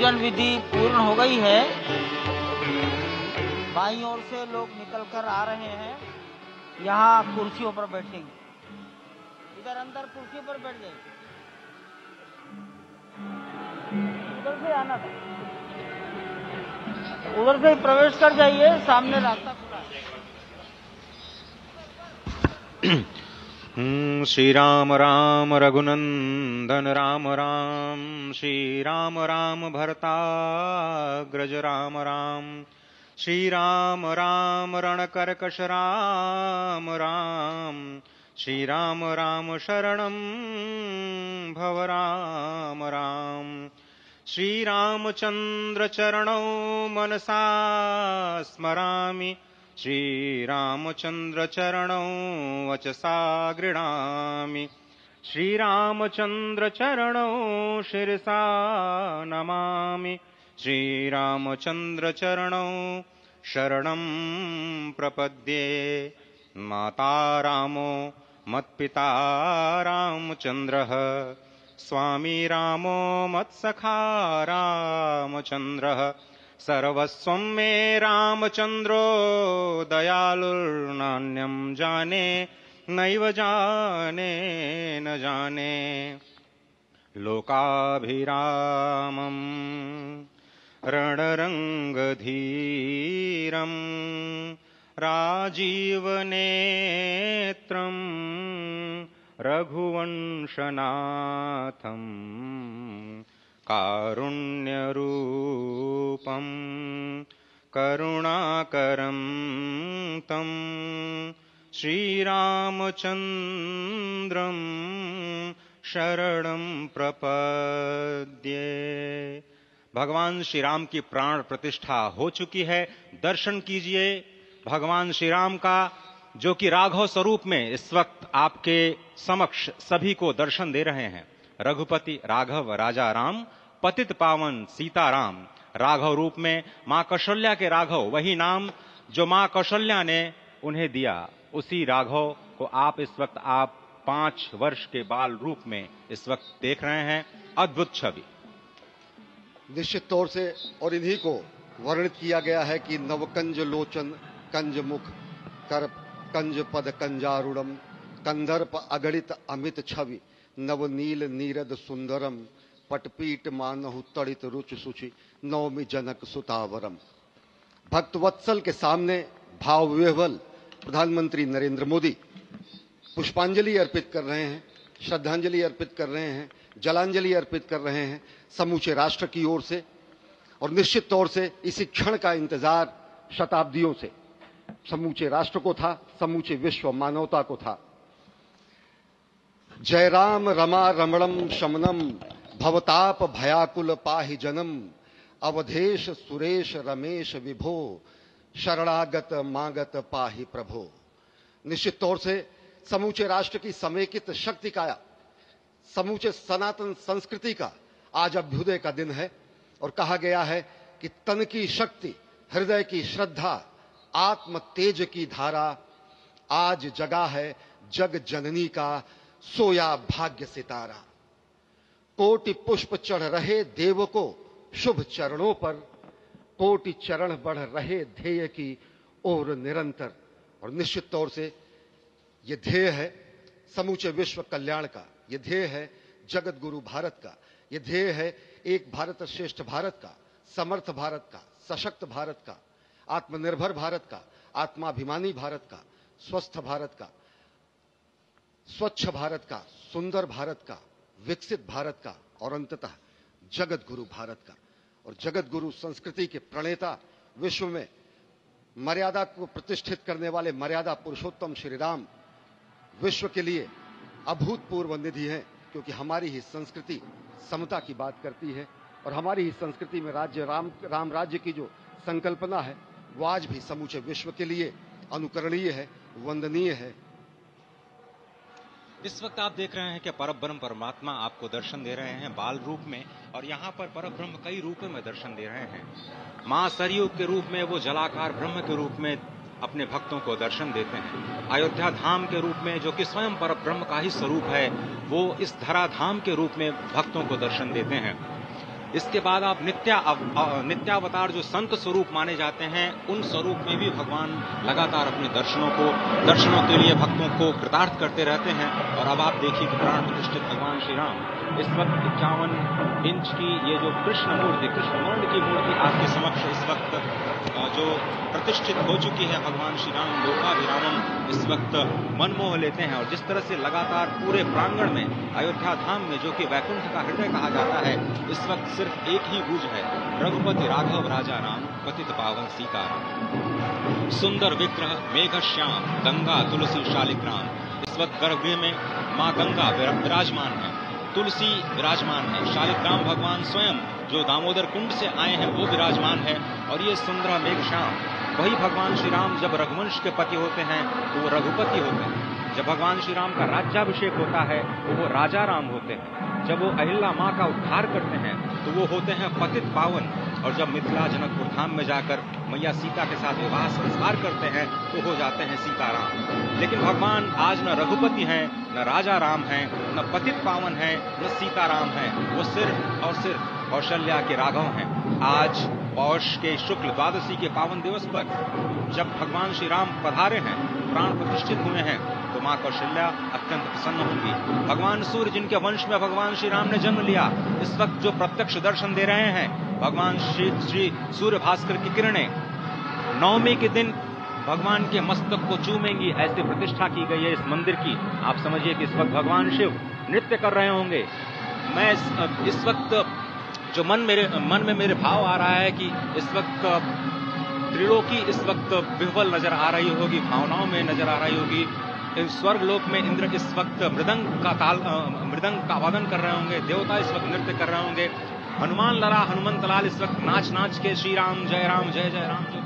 पूजन विधि पूर्ण हो गई है। बाईं ओर से लोग निकलकर आ रहे हैं, यहाँ कुर्सियों पर बैठेंगे। इधर अंदर कुर्सी पर बैठ जाइए, उधर से आना था, उधर से ही प्रवेश कर जाइए, सामने रास्ता खुला है। श्री राम राम रघुनंदन राम राम, श्री राम राम भरताग्रज राम राम, श्री राम राम रणकर्कश राम राम, श्री राम राम शरणं भव राम राम, श्री रामचंद्र चरणौ मनसा स्मरामि, श्री रामचंद्र चरणौ वचसा गृह्णामि, श्री रामचंद्र चरणौ शिरसा नमामि, श्री रामचंद्र चरणौ शरणं प्रपद्ये। माता रामो मत्पिता रामचंद्रः, स्वामी रामो मत्सखा रामचंद्रः, सर्वस्वं मे रामचंद्रो दयालुर्नान्यं जाने नैव जाने न जाने। लोकाभिरामं रणरंगधीरं राजीवनेत्रं रघुवंशनाथं, कारुण्यरूपं करुणाकरं तं श्रीरामचन्द्रं शरणं प्रपद्ये। भगवान श्री राम की प्राण प्रतिष्ठा हो चुकी है। दर्शन कीजिए भगवान श्री राम का, जो कि राघव स्वरूप में इस वक्त आपके समक्ष सभी को दर्शन दे रहे हैं। रघुपति राघव राजा राम, पतित पावन सीताराम। राघव रूप में मां कौशल्या के राघव, वही नाम जो मां कौशल्या ने उन्हें दिया, उसी राघव को आप इस वक्त 5 वर्ष के बाल रूप में इस वक्त देख रहे हैं। अद्भुत छवि। निश्चित तौर से, और इन्हीं को वर्णित किया गया है कि नवकंज लोचन कंज मुख कर कंज पद कंजारूढ़म, कंदर्प अगणित अमित छवि नवनील नीरद सुंदरम, पटपीट मानहु तड़ित रुचि सुचि नवमी जनक सुतावरम। भक्तवत्सल के सामने भाव विह्वल प्रधानमंत्री नरेंद्र मोदी पुष्पांजलि अर्पित कर रहे हैं, श्रद्धांजलि अर्पित कर रहे हैं, जलांजलि अर्पित कर रहे हैं समूचे राष्ट्र की ओर से। और निश्चित तौर से इसी क्षण का इंतजार शताब्दियों से समूचे राष्ट्र को था, समूचे विश्व मानवता को था। जय राम रमा रमणम शमनम, भवताप भयाकुल पाहि जनम, अवधेश सुरेश रमेश विभो, शरणागत मागत पाहि प्रभो। निश्चित तौर से समूचे राष्ट्र की समेकित शक्ति का, समूचे सनातन संस्कृति का आज अभ्युदय का दिन है। और कहा गया है कि तन की शक्ति, हृदय की श्रद्धा, आत्म तेज की धारा आज जगा है जग जननी का सोया भाग्य सितारा। कोटि पुष्प चढ़ रहे देव को शुभ चरणों पर, कोटि चरण बढ़ रहे ध्येय की ओर निरंतर। और निश्चित तौर से ये ध्येय है समूचे विश्व कल्याण का, ये ध्येय है जगत गुरु भारत का, ये ध्येय है एक भारत श्रेष्ठ भारत का, समर्थ भारत का, सशक्त भारत का, आत्मनिर्भर भारत का, आत्माभिमानी भारत का, स्वस्थ भारत का, स्वच्छ भारत का, सुंदर भारत का, विकसित भारत का, और अंततः जगत गुरु भारत का। और जगत गुरु संस्कृति के प्रणेता, विश्व में मर्यादा को प्रतिष्ठित करने वाले मर्यादा पुरुषोत्तम श्री राम विश्व के लिए अभूतपूर्व निधि है, क्योंकि हमारी ही संस्कृति समता की बात करती है। और हमारी ही संस्कृति में राज्य राम राज्य की जो संकल्पना है वो आज भी समूचे विश्व के लिए अनुकरणीय है, वंदनीय है। इस वक्त आप देख रहे हैं कि परब्रह्म परमात्मा आपको दर्शन दे रहे हैं बाल रूप में, और यहाँ पर परब्रह्म कई रूपों में दर्शन दे रहे हैं। मां सरयू के रूप में वो जलाकार ब्रह्म के रूप में अपने भक्तों को दर्शन देते हैं। अयोध्या धाम के रूप में, जो कि स्वयं परब्रह्म का ही स्वरूप है, वो इस धरा धाम के रूप में भक्तों को दर्शन देते हैं। इसके बाद आप नित्यावतार जो संत स्वरूप माने जाते हैं, उन स्वरूप में भी भगवान लगातार अपने दर्शनों के लिए भक्तों को कृतार्थ करते रहते हैं। और अब आप देखिए कि प्राण प्रतिष्ठित भगवान श्री राम इस वक्त 51 इंच की ये जो कृष्ण वर्ण की मूर्ति आपके समक्ष इस वक्त जो प्रतिष्ठित हो चुकी है, भगवान श्री राम लोकाभिरामम इस वक्त मन मोह लेते हैं। और जिस तरह से लगातार पूरे प्रांगण में, अयोध्या धाम में, जो कि वैकुंठ का हृदय कहा जाता है, इस वक्त सिर्फ एक ही गूंज है, रघुपति राघव राजा राम, पतित पावन सीताराम। सुंदर विग्रह मेघ श्याम, गंगा तुलसी शालिग्राम। इस वक्त गर्भगृह में माँ गंगा विराजमान है, तुलसी विराजमान है, शालिग्राम भगवान स्वयं जो दामोदर कुंड से आए हैं वो विराजमान है। और ये सुंदर मेघ श्याम, वही भगवान श्री राम जब रघुवंश के पति होते हैं तो वो रघुपति होते हैं। जब भगवान श्री राम का राज्याभिषेक होता है तो वो राजा राम होते हैं। जब वो अहिल्या माँ का उद्धार करते हैं तो वो होते हैं पतित पावन। और जब मिथिला जनकपुर धाम में जाकर मैया सीता के साथ विवाह संस्कार करते हैं तो हो जाते हैं सीताराम। लेकिन भगवान आज न रघुपति हैं, न राजा राम हैं, न पतित पावन हैं, न सीताराम हैं। वो सिर्फ और सिर्फ कौशल्या के राघव हैं। आज पौष के शुक्ल द्वादशी के पावन दिवस पर जब भगवान श्री राम पधारे हैं, प्राण प्रतिष्ठित हुए हैं, तो मां कौशल्या अत्यंत प्रसन्न होंगी। भगवान सूर्य जिनके वंश में भगवान श्री राम ने जन्म लिया, इस वक्त जो प्रत्यक्ष दर्शन दे रहे हैं, भगवान श्री सूर्य भास्कर की किरणें नवमी के दिन भगवान के मस्तक को चूमेंगी, ऐसी प्रतिष्ठा की गई है इस मंदिर की। आप समझिए कि इस वक्त भगवान शिव नृत्य कर रहे होंगे। मैं इस वक्त जो मन में मेरे भाव आ रहा है कि इस वक्त त्रिलोकी इस वक्त विह्वल नजर आ रही होगी, भावनाओं में नजर आ रही होगी। स्वर्ग लोक में इंद्र इस वक्त मृदंग का वादन कर रहे होंगे, देवता इस वक्त नृत्य कर रहे होंगे। हनुमान लला हनुमंत लाल इस वक्त नाच नाच के श्री राम जय जय राम जो